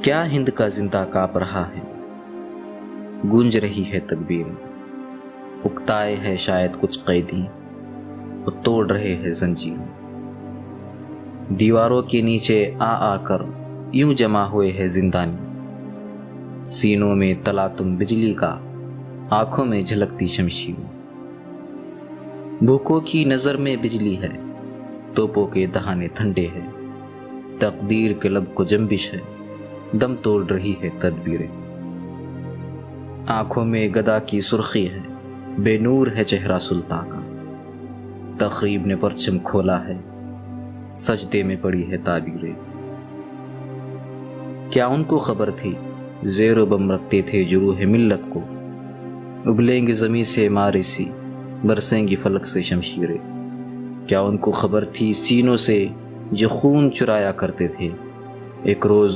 کیا ہند کا زندہ کانپ رہا ہے، گونج رہی ہے تکبیر، اکتائے ہے شاید کچھ قیدی، وہ توڑ رہے ہیں زنجیر۔ دیواروں کے نیچے آ کر یوں جمع ہوئے ہیں زندانی، سینوں میں تلاتم بجلی کا، آنکھوں میں جھلکتی شمشیر۔ بھوکوں کی نظر میں بجلی ہے، توپوں کے دہانے ٹھنڈے ہیں، تقدیر کے لب کو جنبش ہے، دم توڑ رہی ہے تدبیریں۔ آنکھوں میں گدا کی سرخی ہے، بے نور ہے چہرہ سلطان کا، تخریب نے پرچم کھولا ہے، سجدے میں پڑی ہے تعبیریں۔ کیا ان کو خبر تھی زیر و بم رکھتے تھے جروح ملت کو، ابلیں گے زمیں سے مارے سی، برسیں گی فلک سے شمشیریں۔ کیا ان کو خبر تھی سینوں سے جو خون چرایا کرتے تھے، ایک روز